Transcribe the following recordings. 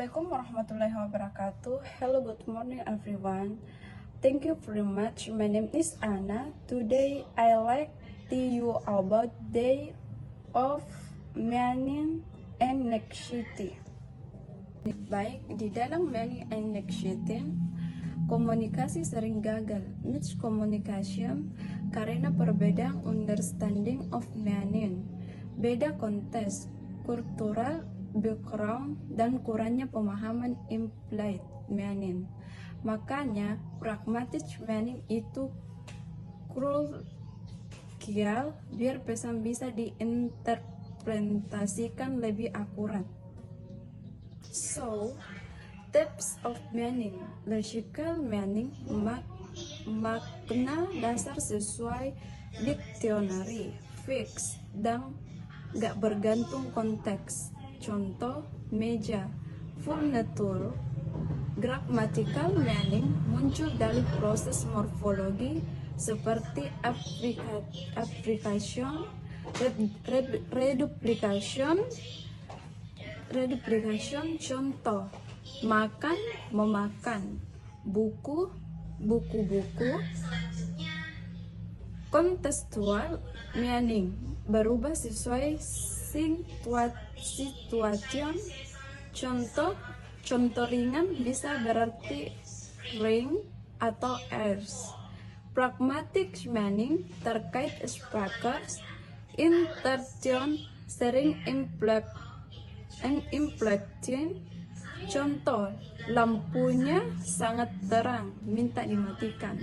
Assalamualaikum warahmatullahi wabarakatuh. Hello, good morning everyone. Thank you very much. My name is Anna. Today I like to you about day of meaning and anxiety. Baik, di dalam meaning and anxiety, komunikasi sering gagal, miscommunication, karena perbedaan understanding of meaning, beda konteks, kultural background, dan kurangnya pemahaman implied meaning. Makanya, pragmatic meaning itu krusial biar pesan bisa diinterpretasikan lebih akurat. So, types of meaning. Logical meaning, makna dasar sesuai dictionary, fix, dan gak bergantung konteks. Contoh, meja, furniture. Grammatical meaning muncul dari proses morfologi seperti application, reduplikation. Contoh, makan, memakan, buku, buku-buku. Contextual meaning berubah sesuai situation. Contoh ringan bisa berarti ring atau airs. Pragmatic meaning terkait speakers, intention, sering inflecting. Contoh, lampunya sangat terang, minta dimatikan.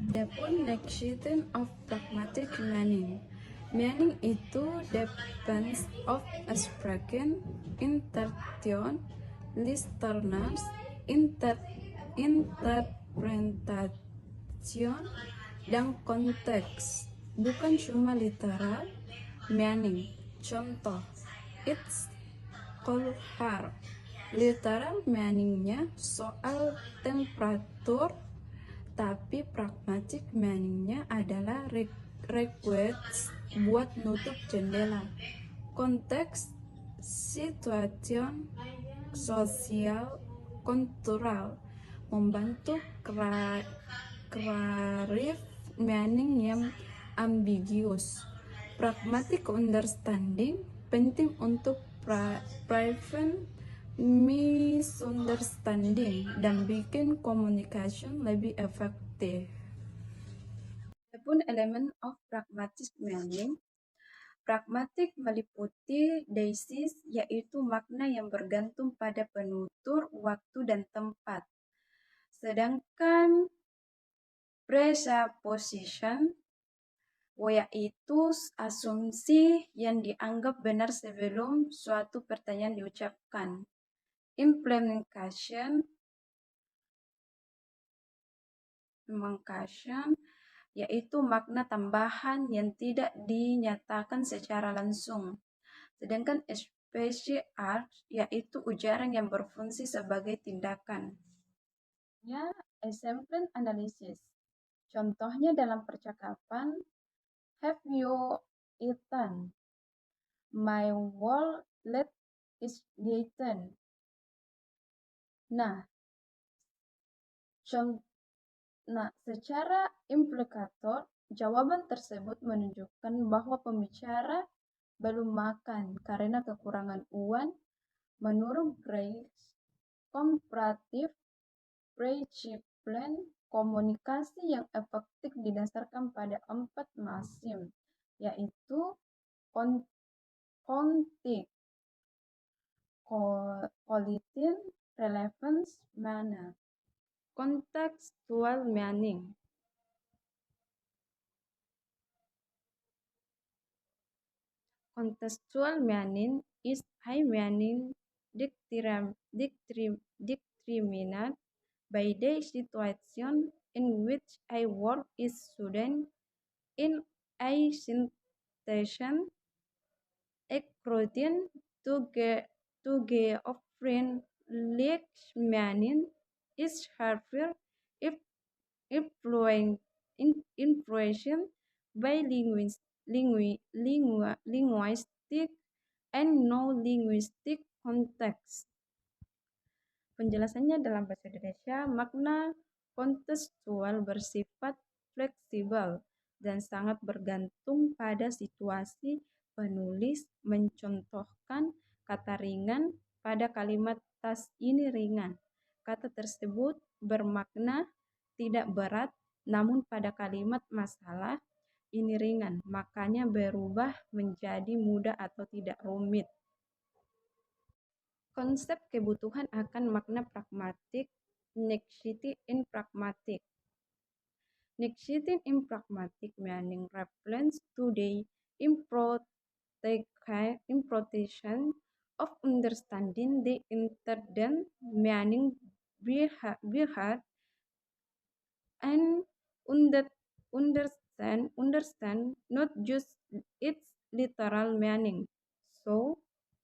Adapun negation of pragmatic meaning. Meaning itu depends of speaking, intention, listeners, interpretation, dan konteks. Bukan cuma literal meaning. Contoh, it's cold hard. Literal meaningnya soal temperatur, tapi pragmatic meaningnya adalah request buat nutup jendela. Konteks, situation, sosial, kultural, membantu clarif meaning yang ambiguous. Pragmatic understanding penting untuk prevent misunderstanding dan bikin communication lebih efektif. Adapun elemen of pragmatic meaning. Pragmatik meliputi desis, yaitu makna yang bergantung pada penutur, waktu, dan tempat. Sedangkan presupposition, yaitu asumsi yang dianggap benar sebelum suatu pertanyaan diucapkan. Implementation, yaitu makna tambahan yang tidak dinyatakan secara langsung. Sedangkan specie art, yaitu ujaran yang berfungsi sebagai tindakan. Ya, example analysis. Contohnya dalam percakapan, have you eaten? My wallet is eaten. Nah, secara implikator, jawaban tersebut menunjukkan bahwa pembicara belum makan karena kekurangan uang. Menurut Grace, komparatif principle, komunikasi yang efektif didasarkan pada 4 maxim, yaitu kontik, quality, relevance, manner. Contextual meaning. Contextual meaning is high meaning determined by the situation in which a word is student in a sentence, according to offering lex meaning is harder if influenced by linguistic and non-linguistic context. Penjelasannya dalam bahasa Indonesia, makna kontekstual bersifat fleksibel dan sangat bergantung pada situasi. Penulis mencontohkan kata ringan pada kalimat tas ini ringan. Kata tersebut bermakna tidak berat, namun pada kalimat masalah ini ringan, makanya berubah menjadi mudah atau tidak rumit. Konsep kebutuhan akan makna pragmatik, necessity in pragmatic. Necessity in pragmatic meaning reference to the improtection of understanding the intended meaning behind and understand not just its literal meaning. So,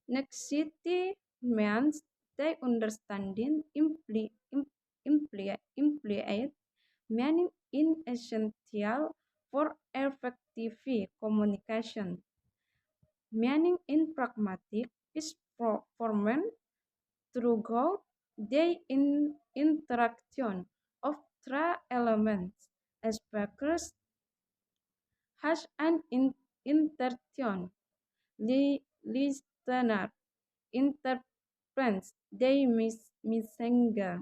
necessity means the understanding implied meaning in essential for effective communication. Meaning in pragmatic is formed through the interaction of three elements, speakers has an intention, listener interprets the messenger,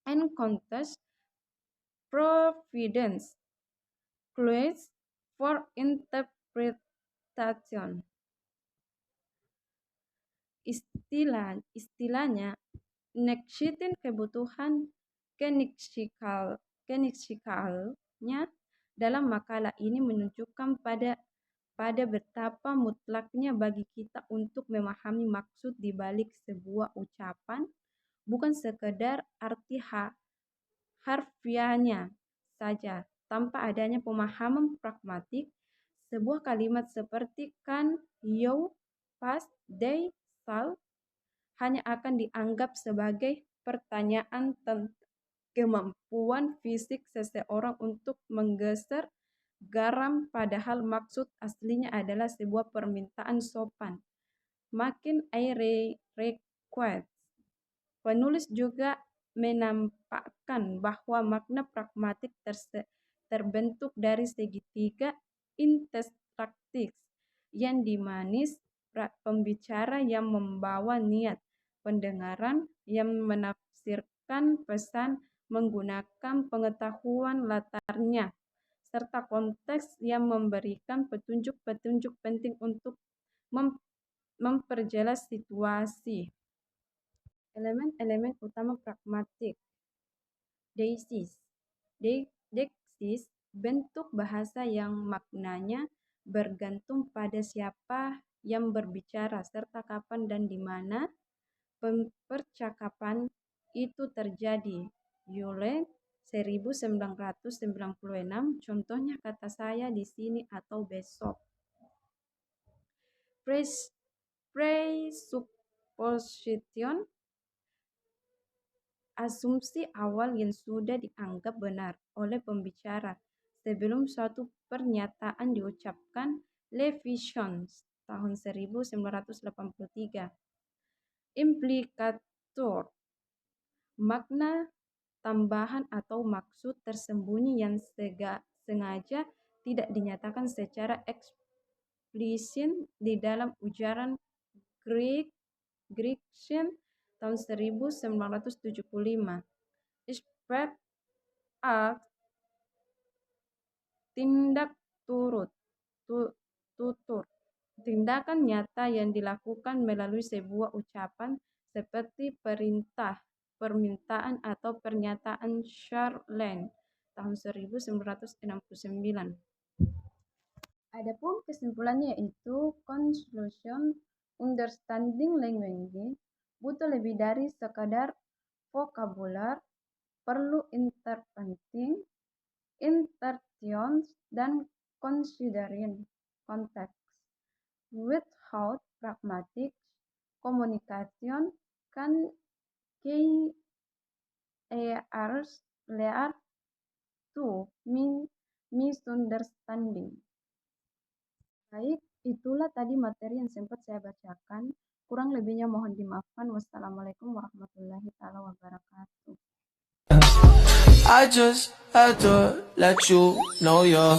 and context providence clues for interpretation. Istilahnya, neksitin kebutuhan kenisikalnya dalam makalah ini menunjukkan pada betapa mutlaknya bagi kita untuk memahami maksud di balik sebuah ucapan, bukan sekedar arti harfiahnya saja. Tanpa adanya pemahaman pragmatik, sebuah kalimat seperti kan, you, pas, they, shall hanya akan dianggap sebagai pertanyaan tentang kemampuan fisik seseorang untuk menggeser garam, padahal maksud aslinya adalah sebuah permintaan sopan. Makin I request. Penulis juga menampakkan bahwa makna pragmatik terbentuk dari segitiga intersaktis yang dimanis pembicara yang membawa niat, pendengaran yang menafsirkan pesan menggunakan pengetahuan latarnya, serta konteks yang memberikan petunjuk-petunjuk penting untuk memperjelas situasi. Elemen-elemen utama pragmatik. Deiksis. Deiksis, bentuk bahasa yang maknanya bergantung pada siapa yang berbicara serta kapan dan di mana percakapan itu terjadi. Euler 1996, contohnya kata saya di sini atau besok. Presupposition, asumsi awal yang sudah dianggap benar oleh pembicara sebelum suatu pernyataan diucapkan. Levision tahun 1983. Implikator, makna tambahan atau maksud tersembunyi yang sengaja tidak dinyatakan secara eksplisit di dalam ujaran Grecian tahun 1975. Spread act, tindak tutur, tindakan nyata yang dilakukan melalui sebuah ucapan seperti perintah, permintaan atau pernyataan. Charlene tahun 1969. Adapun kesimpulannya yaitu conclusion, understanding language butuh lebih dari sekadar vokabular, perlu interpreting, intentions, dan considering context. Without pragmatic communication can lead to misunderstanding. Baik, itulah tadi materi yang sempat saya bacakan. Kurang lebihnya mohon dimaafkan. Wassalamualaikum warahmatullahi taala wabarakatuh. I just had to let you know you're